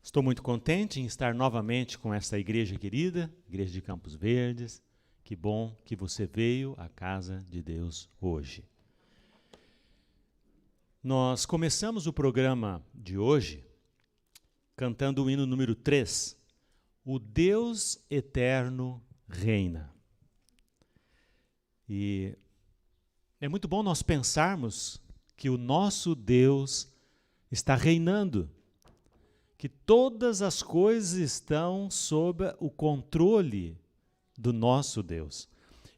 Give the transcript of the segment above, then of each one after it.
Estou muito contente em estar novamente com essa igreja querida, Igreja de Campos Verdes. Que bom que você veio à casa de Deus hoje. Nós começamos o programa de hoje cantando o hino número 3, O Deus Eterno Reina. E é muito bom nós pensarmos que o nosso Deus está reinando, que todas as coisas estão sob o controle do nosso Deus.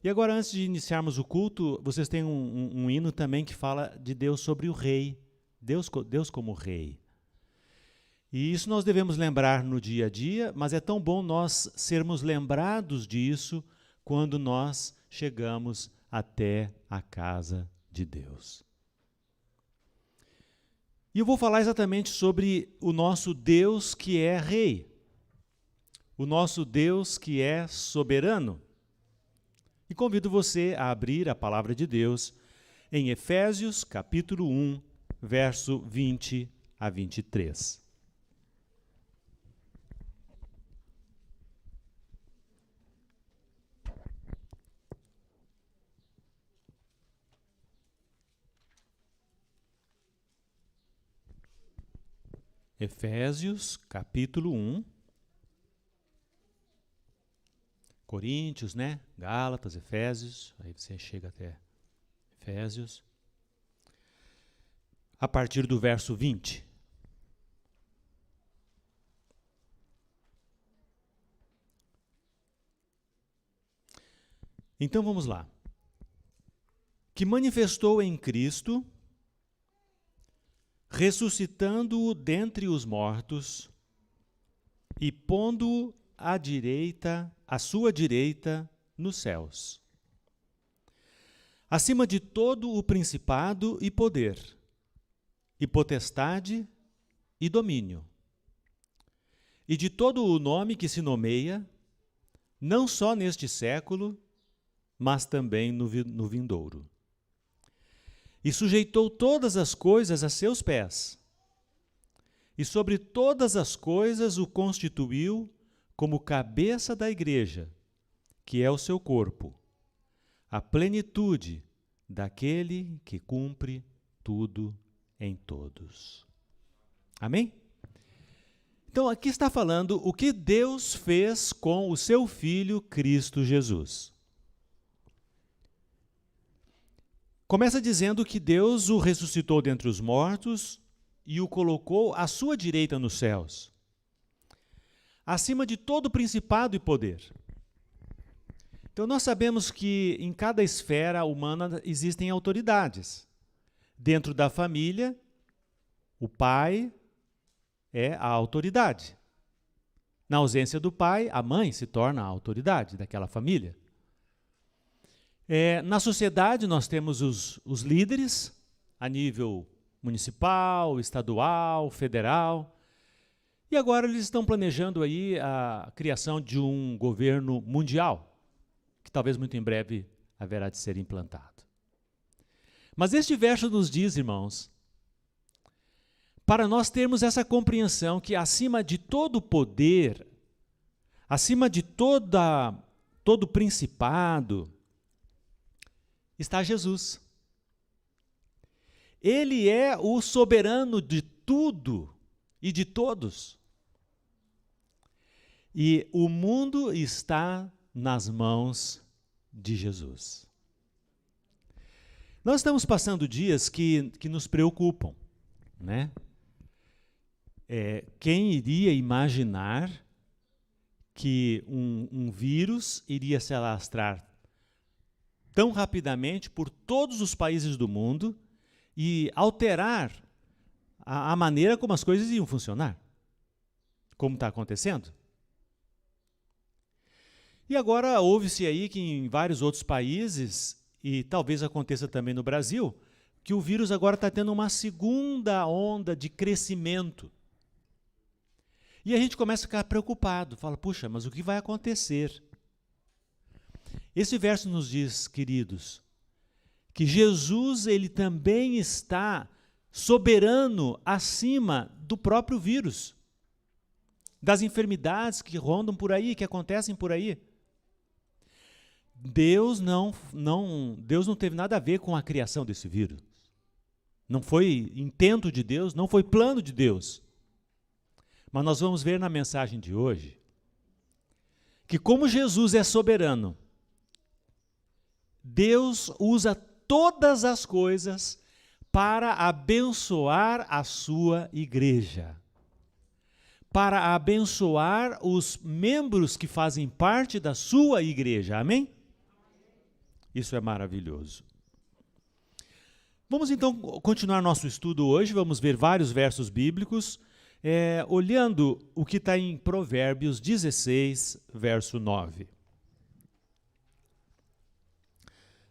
E agora, antes de iniciarmos o culto, vocês têm um hino também que fala de Deus sobre o rei, Deus como rei. E isso nós devemos lembrar no dia a dia, mas é tão bom nós sermos lembrados disso quando nós chegamos até a casa de Deus. E eu vou falar exatamente sobre o nosso Deus que é rei, o nosso Deus que é soberano. E convido você a abrir a palavra de Deus em Efésios, capítulo 1, verso 20 a 23. Efésios, capítulo 1. Coríntios, né? Gálatas, Efésios, aí você chega até Efésios. A partir do verso 20. Então vamos lá. Que manifestou em Cristo, ressuscitando-o dentre os mortos e pondo-o à sua direita nos céus, acima de todo o principado e poder, e potestade e domínio, e de todo o nome que se nomeia, não só neste século, mas também no vindouro. E sujeitou todas as coisas a seus pés, e sobre todas as coisas o constituiu como cabeça da igreja, que é o seu corpo, a plenitude daquele que cumpre tudo em todos. Amém? Então, aqui está falando o que Deus fez com o seu Filho Cristo Jesus. Começa dizendo que Deus o ressuscitou dentre os mortos e o colocou à sua direita nos céus, acima de todo principado e poder. Então nós sabemos que em cada esfera humana existem autoridades. Dentro da família, o pai é a autoridade. Na ausência do pai, a mãe se torna a autoridade daquela família. Na sociedade, nós temos os líderes, a nível municipal, estadual, federal. E agora eles estão planejando aí a criação de um governo mundial, que talvez muito em breve haverá de ser implantado. Mas este verso nos diz, irmãos, para nós termos essa compreensão que acima de todo poder, acima de todo principado, está Jesus. Ele é o soberano de tudo e de todos. E o mundo está nas mãos de Jesus. Nós estamos passando dias que nos preocupam, né? Quem iria imaginar que um vírus iria se alastrar tão rapidamente por todos os países do mundo e alterar a maneira como as coisas iam funcionar, como está acontecendo? E agora ouve-se aí que em vários outros países, e talvez aconteça também no Brasil, que o vírus agora está tendo uma segunda onda de crescimento. E a gente começa a ficar preocupado, fala, puxa, mas o que vai acontecer? Esse verso nos diz, queridos, que Jesus ele também está soberano acima do próprio vírus. das enfermidades que rondam por aí, que acontecem por aí. Deus não teve nada a ver com a criação desse vírus. Não foi intento de Deus, não foi plano de Deus. Mas nós vamos ver na mensagem de hoje que, como Jesus é soberano, Deus usa todas as coisas para abençoar a sua igreja, para abençoar os membros que fazem parte da sua igreja. Amém? Isso é maravilhoso. Vamos então continuar nosso estudo hoje, vamos ver vários versos bíblicos, olhando o que está em Provérbios 16, verso 9.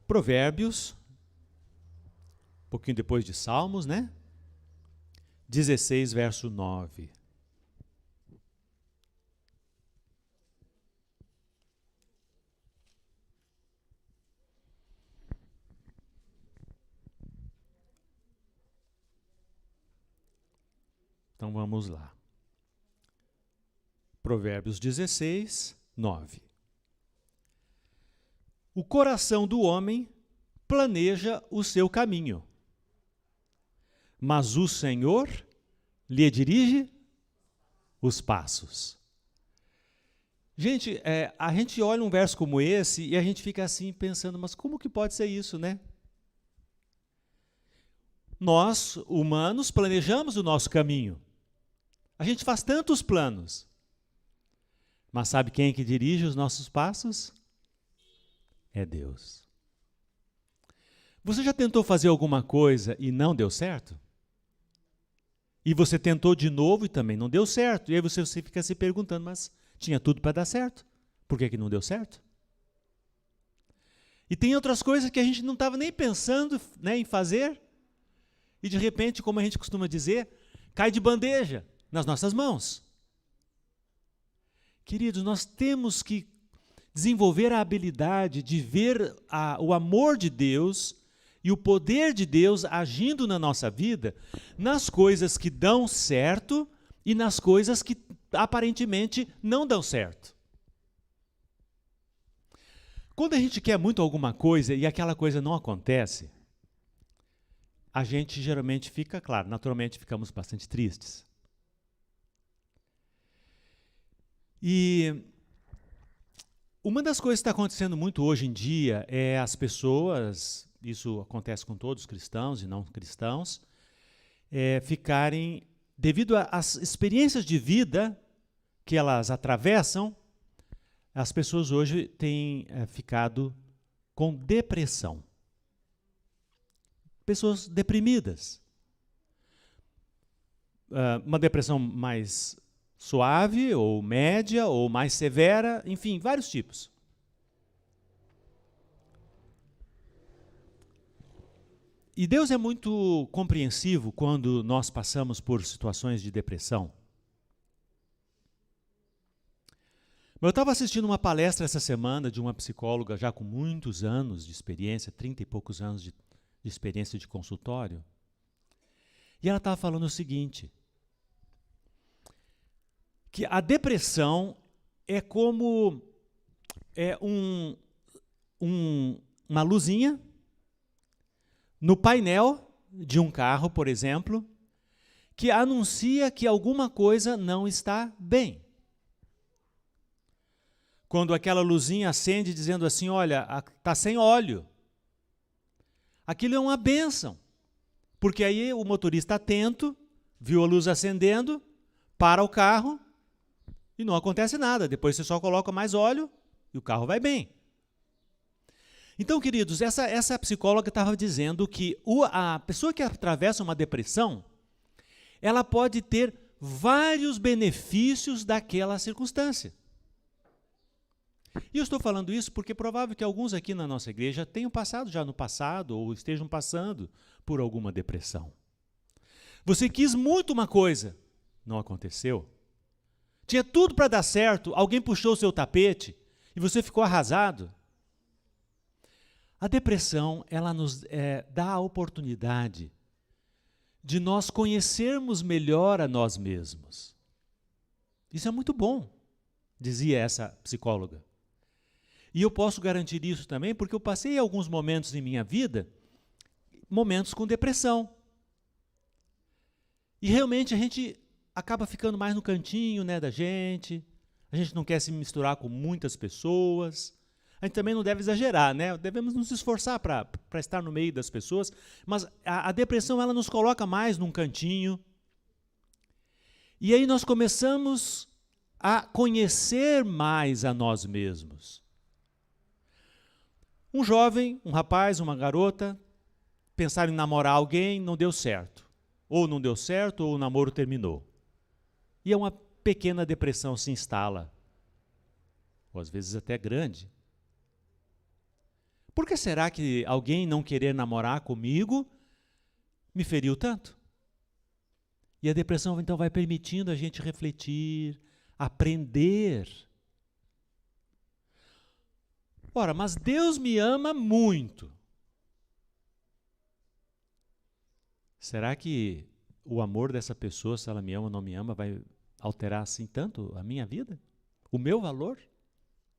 Provérbios, um pouquinho depois de Salmos, né? 16, verso 9. Então vamos lá. Provérbios 16, 9. O coração do homem planeja o seu caminho, mas o Senhor lhe dirige os passos. Gente, a gente olha um verso como esse e a gente fica assim pensando, mas como que pode ser isso, né? Nós, humanos, planejamos o nosso caminho. A gente faz tantos planos. Mas sabe quem é que dirige os nossos passos? É Deus. Você já tentou fazer alguma coisa e não deu certo? E você tentou de novo e também não deu certo. E aí você fica se perguntando, mas tinha tudo para dar certo. Por que não deu certo? E tem outras coisas que a gente não estava nem pensando, né, em fazer. E de repente, como a gente costuma dizer, cai de bandeja nas nossas mãos. Queridos, nós temos que desenvolver a habilidade de ver o amor de Deus e o poder de Deus agindo na nossa vida, nas coisas que dão certo e nas coisas que aparentemente não dão certo. Quando a gente quer muito alguma coisa e aquela coisa não acontece, a gente geralmente fica, claro, naturalmente ficamos bastante tristes. E uma das coisas que está acontecendo muito hoje em dia é as pessoas, isso acontece com todos cristãos e não cristãos, ficarem, devido às experiências de vida que elas atravessam, as pessoas hoje têm ficado com depressão. Pessoas deprimidas. Uma depressão mais suave, ou média, ou mais severa, enfim, vários tipos. E Deus é muito compreensivo quando nós passamos por situações de depressão. Eu estava assistindo uma palestra essa semana de uma psicóloga já com muitos anos de experiência, 30 e poucos anos de experiência de consultório, e ela estava falando o seguinte, que a depressão é como uma luzinha no painel de um carro, por exemplo, que anuncia que alguma coisa não está bem. Quando aquela luzinha acende dizendo assim, olha, está sem óleo. Aquilo é uma bênção, porque aí o motorista atento, viu a luz acendendo, para o carro e não acontece nada. Depois você só coloca mais óleo e o carro vai bem. Então, queridos, essa psicóloga estava dizendo que a pessoa que atravessa uma depressão, ela pode ter vários benefícios daquela circunstância. E eu estou falando isso porque é provável que alguns aqui na nossa igreja tenham passado já no passado ou estejam passando por alguma depressão. Você quis muito uma coisa, não aconteceu. Tinha tudo para dar certo, alguém puxou o seu tapete e você ficou arrasado. A depressão, ela nos dá a oportunidade de nós conhecermos melhor a nós mesmos. Isso é muito bom, dizia essa psicóloga. E eu posso garantir isso também porque eu passei alguns momentos em minha vida, momentos com depressão. E realmente a gente acaba ficando mais no cantinho, né, da gente. A gente não quer se misturar com muitas pessoas. A gente também não deve exagerar, né? Devemos nos esforçar para estar no meio das pessoas. Mas a depressão, ela nos coloca mais num cantinho. E aí nós começamos a conhecer mais a nós mesmos. Um jovem, um rapaz, uma garota, pensaram em namorar alguém, não deu certo. Ou não deu certo, ou o namoro terminou. E uma pequena depressão se instala. Ou às vezes até grande. Por que será que alguém não querer namorar comigo me feriu tanto? E a depressão então vai permitindo a gente refletir, aprender. Ora, mas Deus me ama muito. Será que o amor dessa pessoa, se ela me ama ou não me ama, vai alterar assim tanto a minha vida? O meu valor?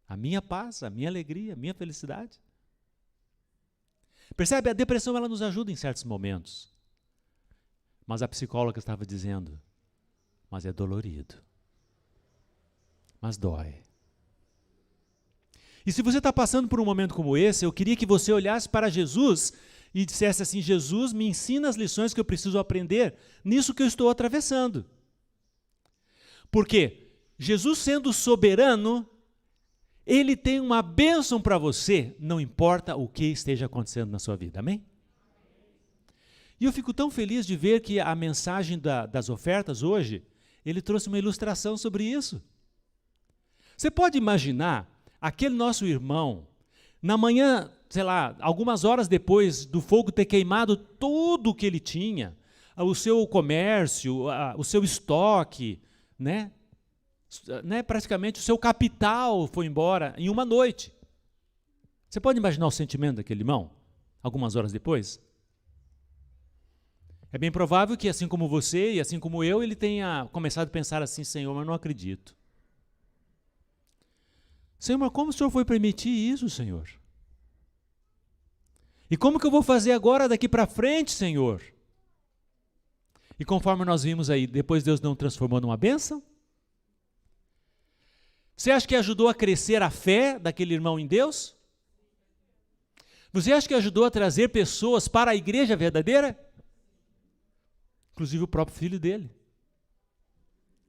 A minha paz, a minha alegria, a minha felicidade? Percebe? A depressão ela nos ajuda em certos momentos. Mas a psicóloga estava dizendo, mas é dolorido. Mas dói. E se você está passando por um momento como esse, eu queria que você olhasse para Jesus e dissesse assim, Jesus, me ensina as lições que eu preciso aprender nisso que eu estou atravessando. Porque Jesus sendo soberano, Ele tem uma bênção para você, não importa o que esteja acontecendo na sua vida, amém? E eu fico tão feliz de ver que a mensagem das ofertas hoje, ele trouxe uma ilustração sobre isso. Você pode imaginar aquele nosso irmão, na manhã, sei lá, algumas horas depois do fogo ter queimado tudo o que ele tinha, o seu comércio, o seu estoque, né? Praticamente o seu capital foi embora em uma noite. Você pode imaginar o sentimento daquele irmão, algumas horas depois? É bem provável que, assim como você e assim como eu, ele tenha começado a pensar assim, Senhor, mas eu não acredito. Senhor, mas como o Senhor foi permitir isso, Senhor? E como que eu vou fazer agora daqui para frente, Senhor? E conforme nós vimos aí, depois Deus não transformou numa bênção? Você acha que ajudou a crescer a fé daquele irmão em Deus? Você acha que ajudou a trazer pessoas para a igreja verdadeira? Inclusive o próprio filho dele,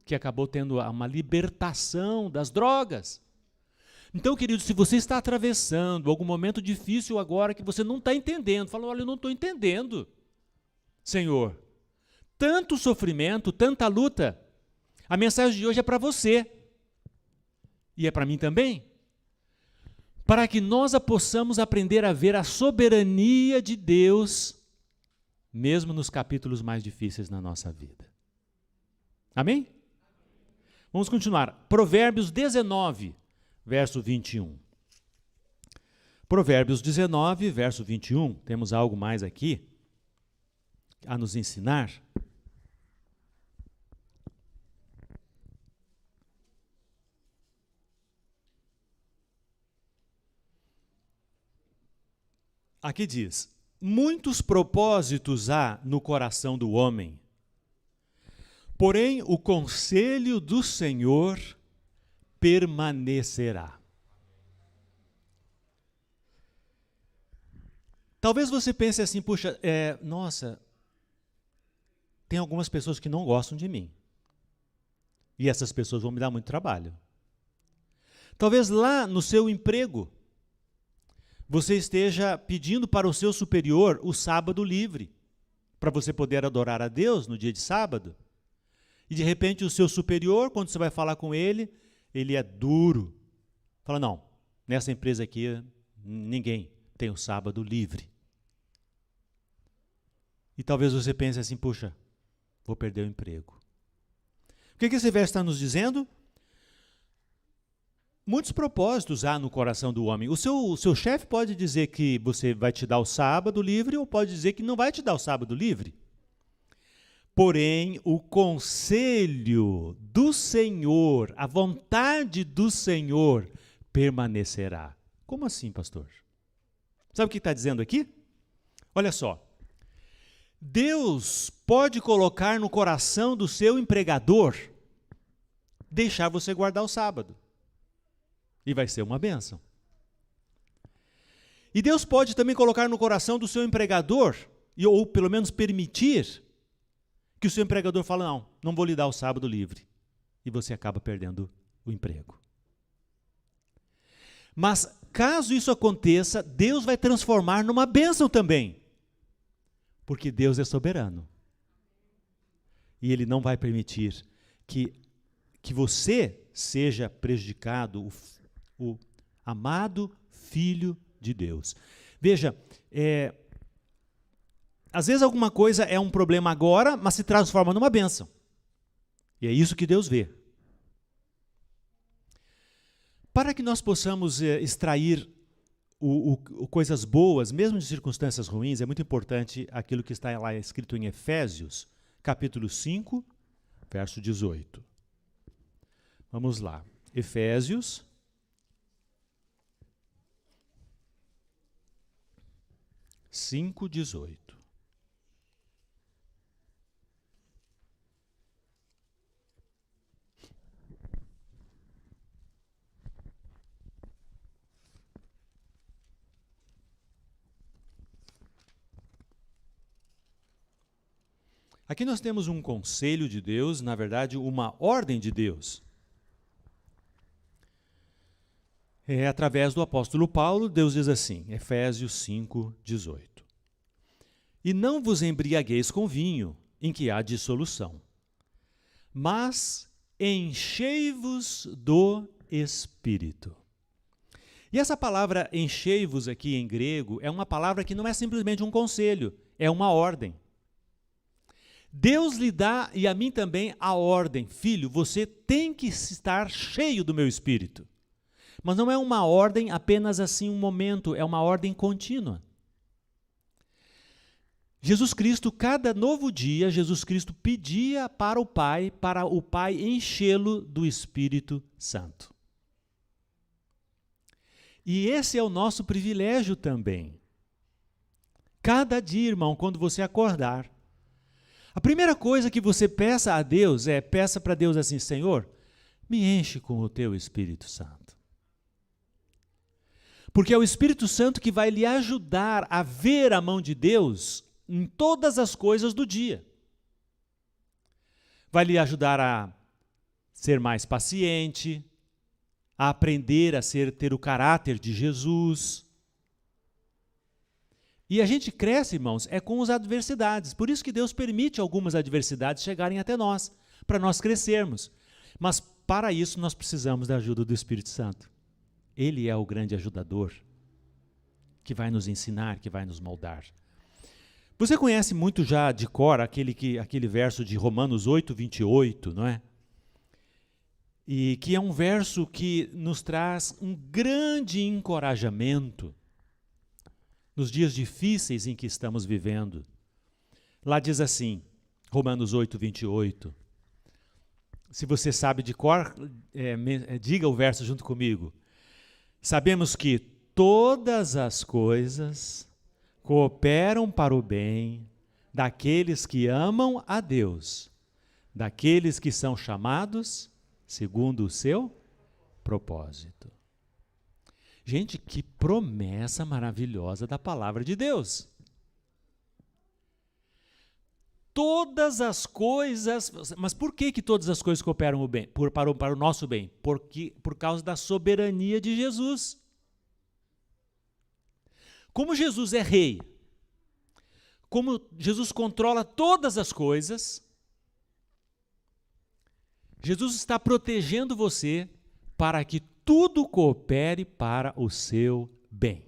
que acabou tendo uma libertação das drogas. Então, querido, se você está atravessando algum momento difícil agora que você não está entendendo, fala, olha, eu não estou entendendo, Senhor. Tanto sofrimento, tanta luta. A mensagem de hoje é para você. E é para mim também. Para que nós possamos aprender a ver a soberania de Deus, mesmo nos capítulos mais difíceis na nossa vida. Amém? Vamos continuar. Provérbios 19, verso 21. Provérbios 19, verso 21. Temos algo mais aqui a nos ensinar. Aqui diz, muitos propósitos há no coração do homem, porém o conselho do Senhor permanecerá. Talvez você pense assim, puxa, nossa, tem algumas pessoas que não gostam de mim. E essas pessoas vão me dar muito trabalho. Talvez lá no seu emprego, você esteja pedindo para o seu superior o sábado livre, para você poder adorar a Deus no dia de sábado. E de repente o seu superior, quando você vai falar com ele é duro. Fala, não, nessa empresa aqui ninguém tem o sábado livre. E talvez você pense assim, puxa, vou perder o emprego. O que esse verso está nos dizendo? Muitos propósitos há no coração do homem. O seu chefe pode dizer que você vai te dar o sábado livre ou pode dizer que não vai te dar o sábado livre. Porém, o conselho do Senhor, a vontade do Senhor permanecerá. Como assim, pastor? Sabe o que está dizendo aqui? Olha só. Deus pode colocar no coração do seu empregador deixar você guardar o sábado. E vai ser uma bênção. E Deus pode também colocar no coração do seu empregador, ou pelo menos permitir, que o seu empregador fale, não vou lhe dar o sábado livre. E você acaba perdendo o emprego. Mas, caso isso aconteça, Deus vai transformar numa bênção também. Porque Deus é soberano. E Ele não vai permitir que você seja prejudicado, o amado Filho de Deus. Veja, às vezes alguma coisa é um problema agora, mas se transforma numa bênção. E é isso que Deus vê. Para que nós possamos extrair coisas boas, mesmo de circunstâncias ruins, é muito importante aquilo que está lá escrito em Efésios, capítulo 5, verso 18. Vamos lá. Efésios 5:18. Aqui nós temos um conselho de Deus, na verdade, uma ordem de Deus. Através do apóstolo Paulo, Deus diz assim, Efésios 5:18. E não vos embriagueis com vinho, em que há dissolução, mas enchei-vos do Espírito. E essa palavra enchei-vos aqui em grego é uma palavra que não é simplesmente um conselho, é uma ordem. Deus lhe dá, e a mim também, a ordem. Filho, você tem que estar cheio do meu Espírito. Mas não é uma ordem apenas assim, um momento, é uma ordem contínua. Jesus Cristo, cada novo dia, Jesus Cristo pedia para o Pai enchê-lo do Espírito Santo. E esse é o nosso privilégio também. Cada dia, irmão, quando você acordar, a primeira coisa que você peça a Deus peça para Deus assim, Senhor, me enche com o teu Espírito Santo. Porque é o Espírito Santo que vai lhe ajudar a ver a mão de Deus em todas as coisas do dia. Vai lhe ajudar a ser mais paciente, a aprender a ter o caráter de Jesus. E a gente cresce, irmãos, com as adversidades. Por isso que Deus permite algumas adversidades chegarem até nós, para nós crescermos. Mas para isso nós precisamos da ajuda do Espírito Santo. Ele é o grande ajudador que vai nos ensinar, que vai nos moldar. Você conhece muito já de cor aquele verso de Romanos 8:28, não é? E que é um verso que nos traz um grande encorajamento nos dias difíceis em que estamos vivendo. Lá diz assim, Romanos 8:28. Se você sabe de cor, diga o verso junto comigo. Sabemos que todas as coisas cooperam para o bem daqueles que amam a Deus, daqueles que são chamados segundo o seu propósito. Gente, que promessa maravilhosa da palavra de Deus. Todas as coisas, mas por que todas as coisas cooperam o bem? Para o nosso bem? Por causa da soberania de Jesus. Como Jesus é rei, como Jesus controla todas as coisas, Jesus está protegendo você para que tudo coopere para o seu bem.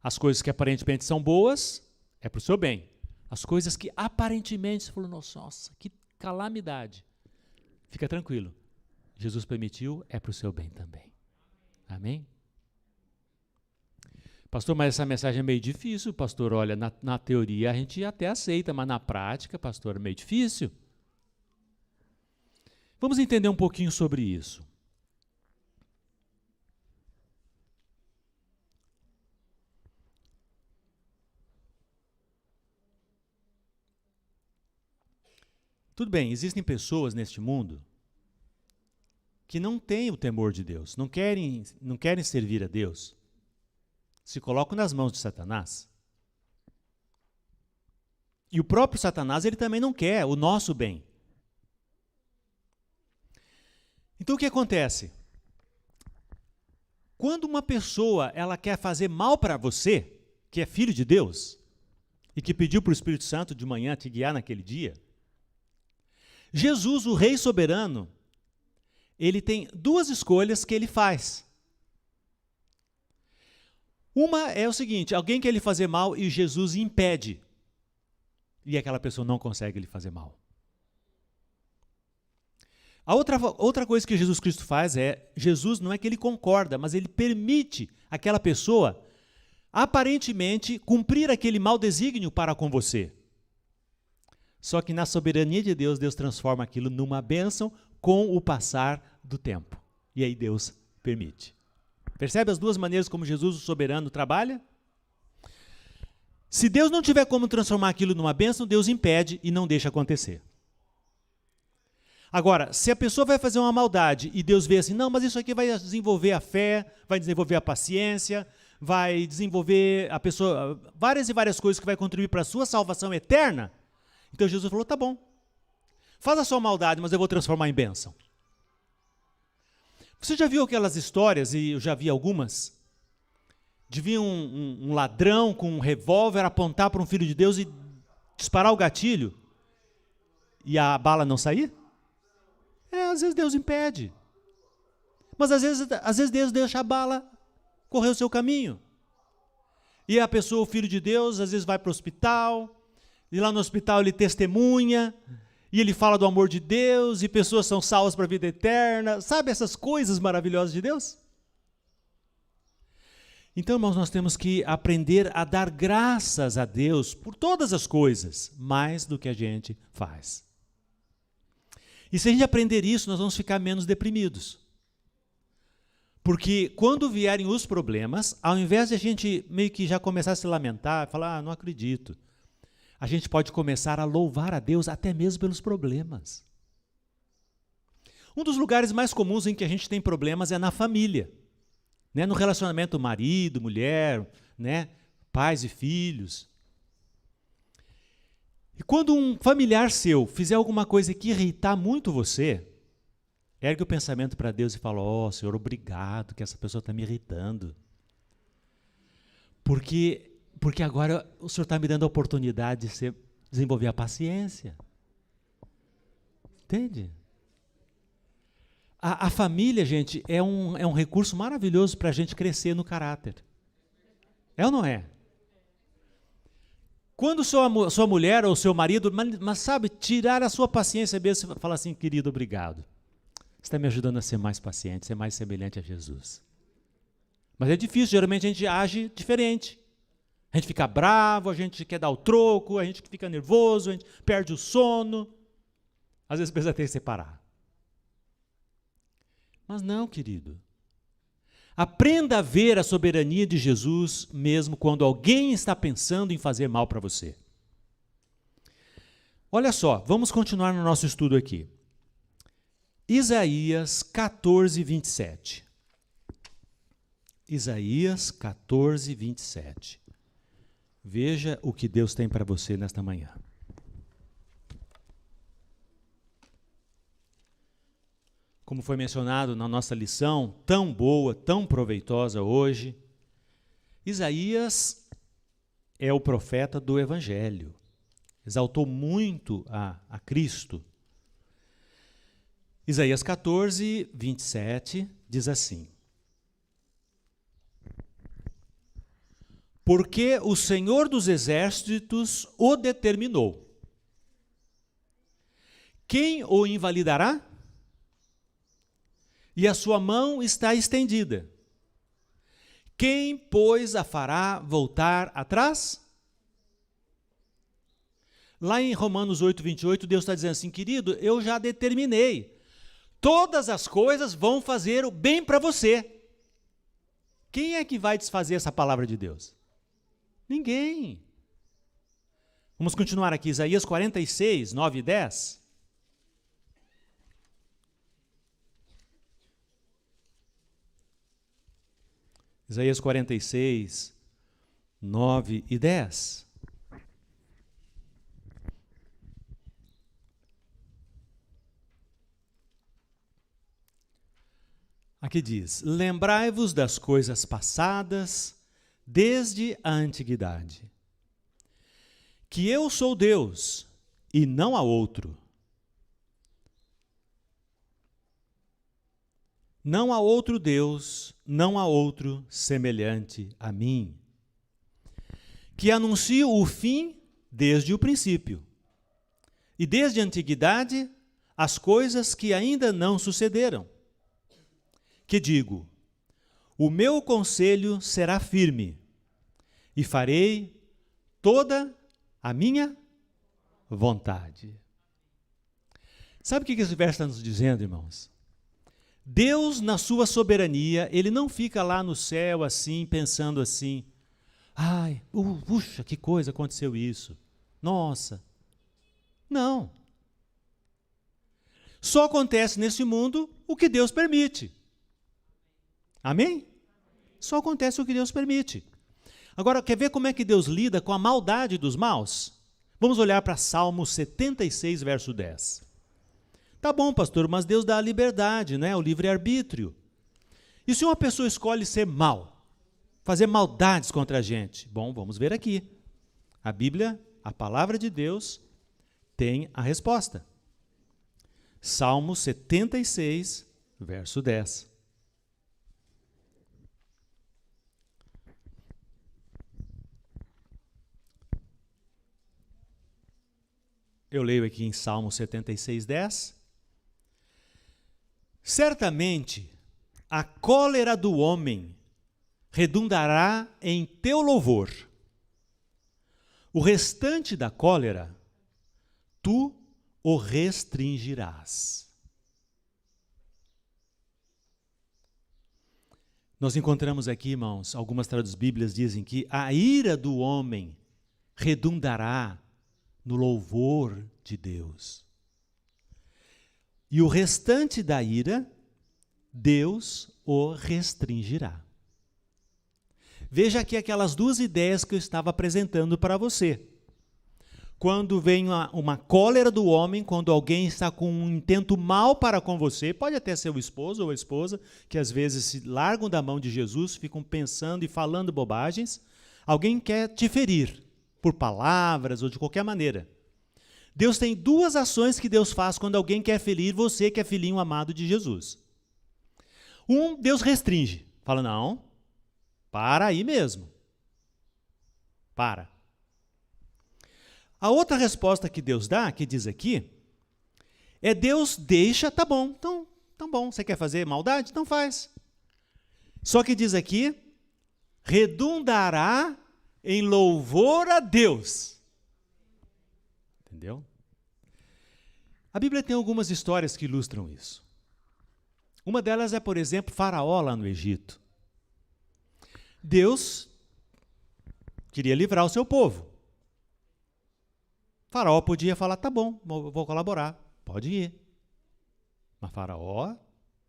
As coisas que aparentemente são boas, é para o seu bem. As coisas que aparentemente você falou, nossa, que calamidade. Fica tranquilo. Jesus permitiu, é para o seu bem também. Amém? Pastor, mas essa mensagem é meio difícil, pastor. Olha, na teoria a gente até aceita, mas na prática, pastor, é meio difícil. Vamos entender um pouquinho sobre isso. Tudo bem, existem pessoas neste mundo que não têm o temor de Deus, não querem servir a Deus. Se colocam nas mãos de Satanás. E o próprio Satanás, ele também não quer o nosso bem. Então o que acontece? Quando uma pessoa ela quer fazer mal para você, que é filho de Deus, e que pediu para o Espírito Santo de manhã te guiar naquele dia, Jesus, o Rei soberano, ele tem duas escolhas que ele faz. Uma é o seguinte, alguém quer lhe fazer mal e Jesus impede. E aquela pessoa não consegue lhe fazer mal. A outra coisa que Jesus Cristo faz Jesus não é que ele concorda, mas ele permite aquela pessoa, aparentemente, cumprir aquele mau desígnio para com você. Só que na soberania de Deus, Deus transforma aquilo numa bênção com o passar do tempo. E aí Deus permite. Percebe as duas maneiras como Jesus, o soberano, trabalha? Se Deus não tiver como transformar aquilo numa bênção, Deus impede e não deixa acontecer. Agora, se a pessoa vai fazer uma maldade e Deus vê assim, não, mas isso aqui vai desenvolver a fé, vai desenvolver a paciência, vai desenvolver a pessoa, várias e várias coisas que vai contribuir para a sua salvação eterna, então Jesus falou, tá bom, faz a sua maldade, mas eu vou transformar em bênção. Você já viu aquelas histórias, e eu já vi algumas, de vir um ladrão com um revólver apontar para um filho de Deus e disparar o gatilho e a bala não sair? Às vezes Deus impede. Mas às vezes Deus deixa a bala correr o seu caminho. E a pessoa, o filho de Deus, às vezes vai para o hospital, e lá no hospital ele testemunha, e ele fala do amor de Deus, e pessoas são salvas para a vida eterna. Sabe essas coisas maravilhosas de Deus? Então, irmãos, nós temos que aprender a dar graças a Deus por todas as coisas, mais do que a gente faz. E se a gente aprender isso, nós vamos ficar menos deprimidos. Porque quando vierem os problemas, ao invés de a gente meio que já começar a se lamentar, falar, não acredito, a gente pode começar a louvar a Deus até mesmo pelos problemas. Um dos lugares mais comuns em que a gente tem problemas é na família, né? No relacionamento marido, mulher, né? Pais e filhos. E quando um familiar seu fizer alguma coisa que irritar muito você, ergue o pensamento para Deus e fala, Senhor, obrigado que essa pessoa está me irritando. Porque agora o Senhor está me dando a oportunidade de desenvolver a paciência. Entende? A família, gente, é um recurso maravilhoso para a gente crescer no caráter. É ou não é? Quando sua mulher ou seu marido, mas sabe, tirar a sua paciência mesmo e falar assim, querido, obrigado. Você está me ajudando a ser mais paciente, ser mais semelhante a Jesus. Mas é difícil, geralmente a gente age diferente. A gente fica bravo, a gente quer dar o troco, a gente fica nervoso, a gente perde o sono. Às vezes precisa até separar. Mas não, querido. Aprenda a ver a soberania de Jesus mesmo quando alguém está pensando em fazer mal para você. Olha só, vamos continuar no nosso estudo aqui. Isaías 14, 27. Isaías 14, 27. Veja o que Deus tem para você nesta manhã. Como foi mencionado na nossa lição, tão boa, tão proveitosa hoje, Isaías é o profeta do Evangelho. Exaltou muito a Cristo. Isaías 14, 27 diz assim: Porque o Senhor dos Exércitos o determinou. Quem o invalidará? E a sua mão está estendida. Quem, pois, a fará voltar atrás? Lá em Romanos 8, 28, Deus está dizendo assim, querido, eu já determinei. Todas as coisas vão fazer o bem para você. Quem é que vai desfazer essa palavra de Deus? Ninguém. Vamos continuar aqui, Isaías 46, 9 e 10. Isaías 46, 9 e 10. Aqui diz, lembrai-vos das coisas passadas desde a antiguidade, que eu sou Deus e não há outro. Não há outro Deus, não há outro semelhante a mim, que anuncio o fim desde o princípio, e desde a antiguidade as coisas que ainda não sucederam. Que digo, o meu conselho será firme, e farei toda a minha vontade. Sabe o que esse verso está nos dizendo, irmãos? Deus, na sua soberania, ele não fica lá no céu assim, pensando assim, ai, puxa, que coisa, aconteceu isso. Nossa. Não. Só acontece nesse mundo o que Deus permite. Amém? Só acontece o que Deus permite. Agora, quer ver como é que Deus lida com a maldade dos maus? Vamos olhar para Salmo 76, verso 10. Tá bom, pastor, mas Deus dá a liberdade, né? O livre-arbítrio. E se uma pessoa escolhe ser mal, fazer maldades contra a gente? Bom, vamos ver aqui. A Bíblia, a palavra de Deus, tem a resposta. Salmo 76, verso 10. Eu leio aqui em Salmo 76, 10. Certamente a cólera do homem redundará em teu louvor. O restante da cólera, tu o restringirás. Nós encontramos aqui, irmãos, algumas Bíblias dizem que a ira do homem redundará no louvor de Deus. E o restante da ira, Deus o restringirá. Veja aqui aquelas duas ideias que eu estava apresentando para você. Quando vem uma cólera do homem, quando alguém está com um intento mal para com você, pode até ser o esposo ou a esposa, que às vezes se largam da mão de Jesus, ficam pensando e falando bobagens, alguém quer te ferir, por palavras ou de qualquer maneira. Deus tem duas ações que Deus faz quando alguém quer ferir você, que é filhinho amado de Jesus. Deus restringe. Fala, não, para aí mesmo. Para. A outra resposta que Deus dá, que diz aqui, é Deus deixa, tá bom, então bom, você quer fazer maldade? Então faz. Só que diz aqui, redundará em louvor a Deus. Entendeu? A Bíblia tem algumas histórias que ilustram isso. Uma delas é, por exemplo, Faraó lá no Egito. Deus queria livrar o seu povo. Faraó podia falar, tá bom, vou colaborar, pode ir. Mas Faraó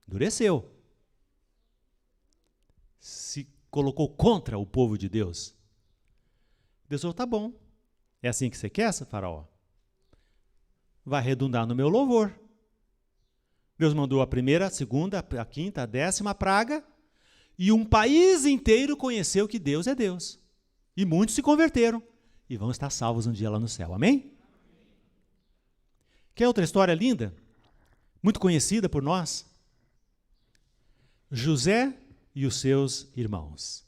endureceu. Se colocou contra o povo de Deus. Deus falou, tá bom. É assim que você quer, Faraó? Vai redundar no meu louvor. Deus mandou a primeira, a segunda, a quinta, a 10ª praga, e um país inteiro conheceu que Deus é Deus. E muitos se converteram e vão estar salvos um dia lá no céu. Amém? Quer outra história linda? Muito conhecida por nós? José e os seus irmãos.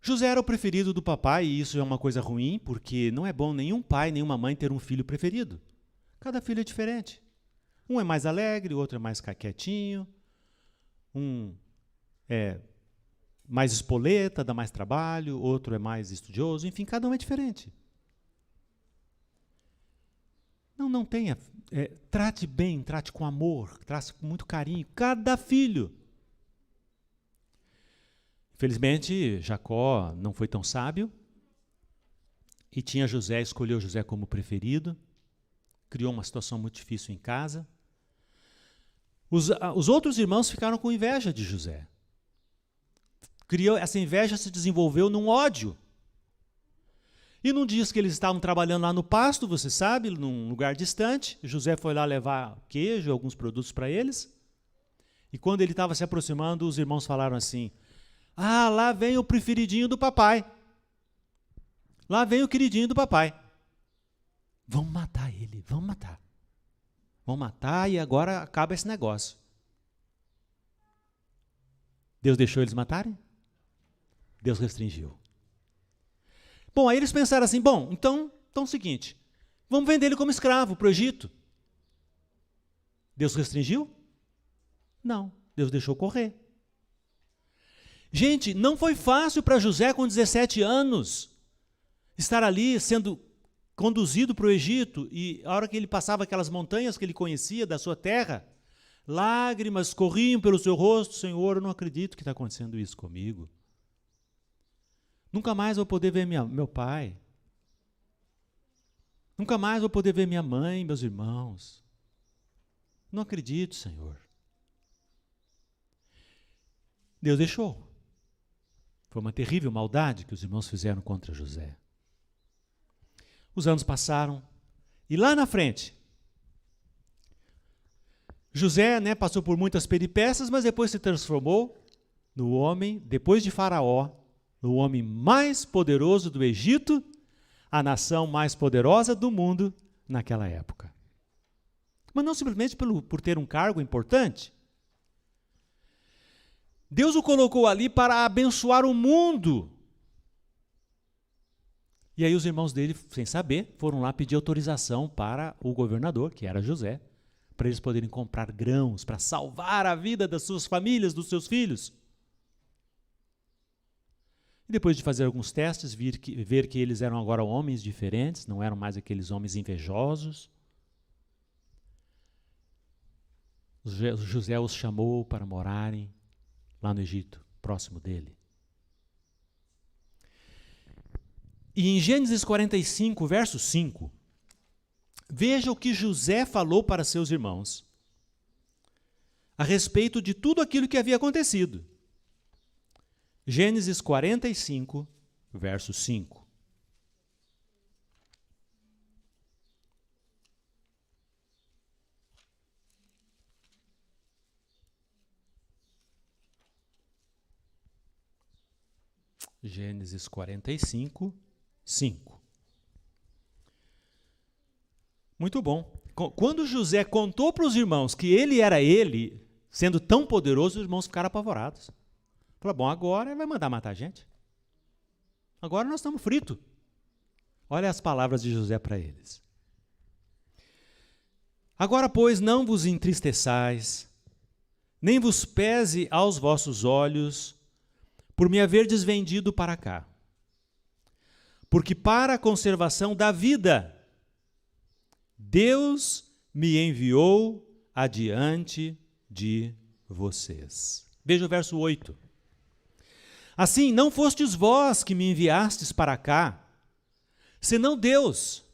José era o preferido do papai, e isso é uma coisa ruim, porque não é bom nenhum pai, nenhuma mãe ter um filho preferido. Cada filho é diferente. Um é mais alegre, o outro é mais quietinho. Um é mais espoleta, dá mais trabalho, outro é mais estudioso, enfim, cada um é diferente. Não tenha, trate bem, trate com amor, trate com muito carinho, cada filho. Infelizmente, Jacó não foi tão sábio, e tinha José, escolheu José como preferido, criou uma situação muito difícil em casa. Os outros irmãos ficaram com inveja de José. Essa inveja se desenvolveu num ódio. E num dia que eles estavam trabalhando lá no pasto, você sabe, num lugar distante, José foi lá levar queijo e alguns produtos para eles. E quando ele estava se aproximando, os irmãos falaram assim: ah, lá vem o preferidinho do papai. Lá vem o queridinho do papai. Vamos matar ele, vamos matar. Vamos matar e agora acaba esse negócio. Deus deixou eles matarem? Deus restringiu. Bom, aí eles pensaram assim, então é o seguinte, vamos vender ele como escravo para o Egito. Deus restringiu? Não, Deus deixou correr. Gente, não foi fácil para José com 17 anos estar ali sendo conduzido para o Egito, e a hora que ele passava aquelas montanhas que ele conhecia da sua terra, lágrimas corriam pelo seu rosto. Senhor, eu não acredito que está acontecendo isso comigo. Nunca mais vou poder ver meu pai. Nunca mais vou poder ver minha mãe, meus irmãos. Não acredito, Senhor. Deus deixou. Foi uma terrível maldade que os irmãos fizeram contra José. Os anos passaram, e lá na frente, José, passou por muitas peripécias, mas depois se transformou no homem, depois de Faraó, no homem mais poderoso do Egito, a nação mais poderosa do mundo naquela época. Mas não simplesmente por ter um cargo importante. Deus o colocou ali para abençoar o mundo. E aí os irmãos dele, sem saber, foram lá pedir autorização para o governador, que era José, para eles poderem comprar grãos, para salvar a vida das suas famílias, dos seus filhos. E depois de fazer alguns testes, ver que eles eram agora homens diferentes, não eram mais aqueles homens invejosos, José os chamou para morarem lá no Egito, próximo dele. E em Gênesis 45, verso 5, veja o que José falou para seus irmãos a respeito de tudo aquilo que havia acontecido. Gênesis 45, verso 5. Gênesis 45, 5. Muito bom. Quando José contou para os irmãos que ele era ele, sendo tão poderoso, os irmãos ficaram apavorados. Falaram, bom, agora ele vai mandar matar a gente. Agora nós estamos fritos. Olha as palavras de José para eles. Agora, pois, não vos entristeçais, nem vos pese aos vossos olhos, por me haverdes vendido para cá. Porque para a conservação da vida, Deus me enviou adiante de vocês. Veja o verso 8. Assim, não fostes vós que me enviastes para cá, senão Deus,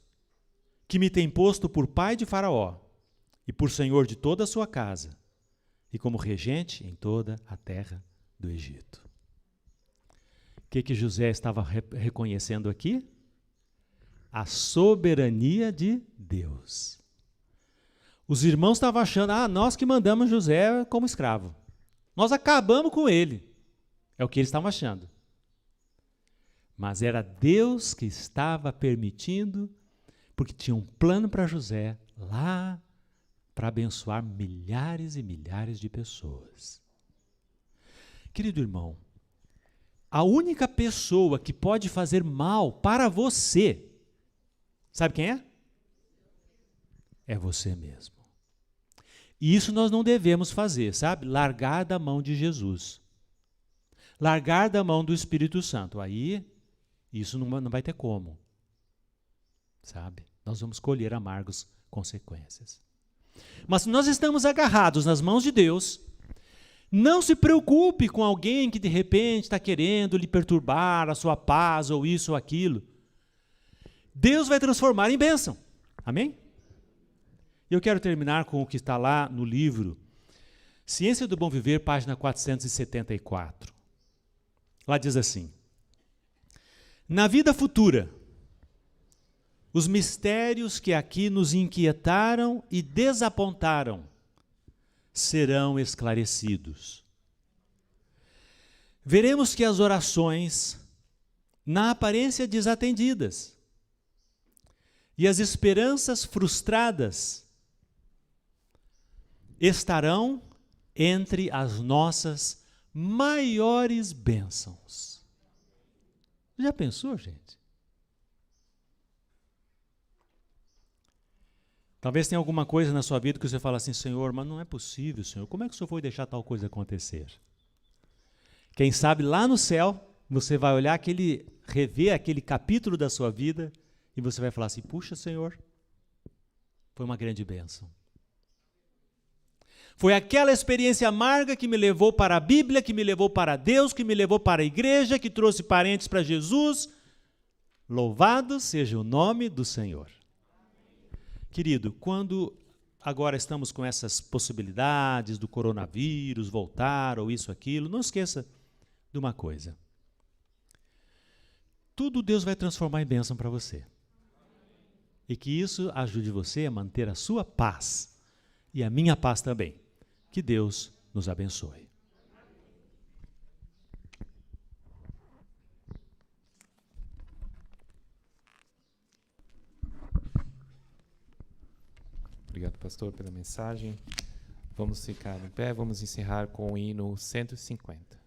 que me tem posto por pai de Faraó, e por senhor de toda a sua casa, e como regente em toda a terra do Egito. O que José estava reconhecendo aqui? A soberania de Deus. Os irmãos estavam achando, nós que mandamos José como escravo. Nós acabamos com ele. É o que eles estavam achando. Mas era Deus que estava permitindo, porque tinha um plano para José lá para abençoar milhares e milhares de pessoas. Querido irmão, a única pessoa que pode fazer mal para você, sabe quem é? É você mesmo. E isso nós não devemos fazer, sabe? Largar da mão de Jesus. largar da mão do Espírito Santo. Aí, isso não vai ter como. Sabe? Nós vamos colher amargas consequências. Mas se nós estamos agarrados nas mãos de Deus, não se preocupe com alguém que de repente está querendo lhe perturbar a sua paz, ou isso ou aquilo. Deus vai transformar em bênção. Amém? Eu quero terminar com o que está lá no livro Ciência do Bom Viver, página 474. Lá diz assim: na vida futura, os mistérios que aqui nos inquietaram e desapontaram serão esclarecidos. Veremos que as orações, na aparência desatendidas, e as esperanças frustradas estarão entre as nossas maiores bênçãos. Já pensou, gente? Talvez tenha alguma coisa na sua vida que você fala assim: Senhor, mas não é possível, Senhor. Como é que o Senhor foi deixar tal coisa acontecer? Quem sabe lá no céu, você vai olhar rever aquele capítulo da sua vida e você vai falar assim: puxa, Senhor, foi uma grande bênção. Foi aquela experiência amarga que me levou para a Bíblia, que me levou para Deus, que me levou para a igreja, que trouxe parentes para Jesus. Louvado seja o nome do Senhor. Querido, quando agora estamos com essas possibilidades do coronavírus voltar ou isso, aquilo, não esqueça de uma coisa. Tudo Deus vai transformar em bênção para você. E que isso ajude você a manter a sua paz e a minha paz também. Que Deus nos abençoe. Obrigado, pastor, pela mensagem. Vamos ficar em pé, vamos encerrar com o hino 150.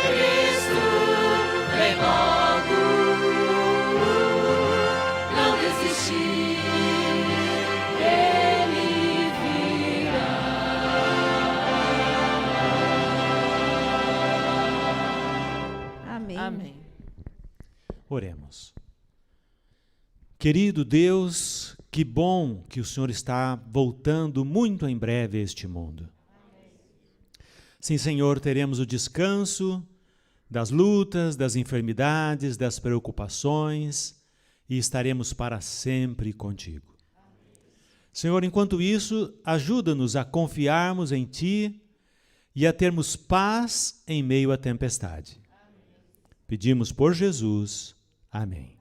Cristo Oremos. Querido Deus, que bom que o Senhor está voltando muito em breve a este mundo. Sim, Senhor, teremos o descanso das lutas, das enfermidades, das preocupações e estaremos para sempre contigo. Senhor, enquanto isso, ajuda-nos a confiarmos em Ti e a termos paz em meio à tempestade. Pedimos por Jesus. Amém.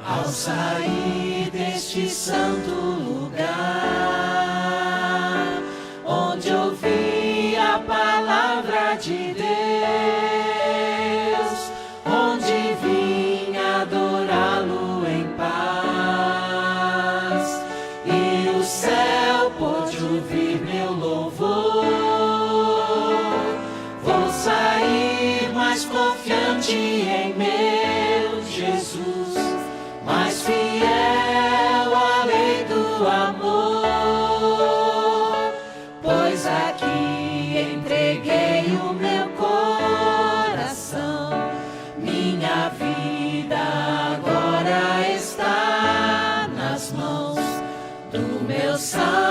Ao sair deste santo lugar, onde ouvi a palavra de Deus, onde vim adorá-lo em paz, e o céu pôde ouvir meu louvor, vou sair mais confiante em meu Jesus, mais fiel à lei do amor, pois aqui entreguei o meu coração, minha vida agora está nas mãos do meu Salvador.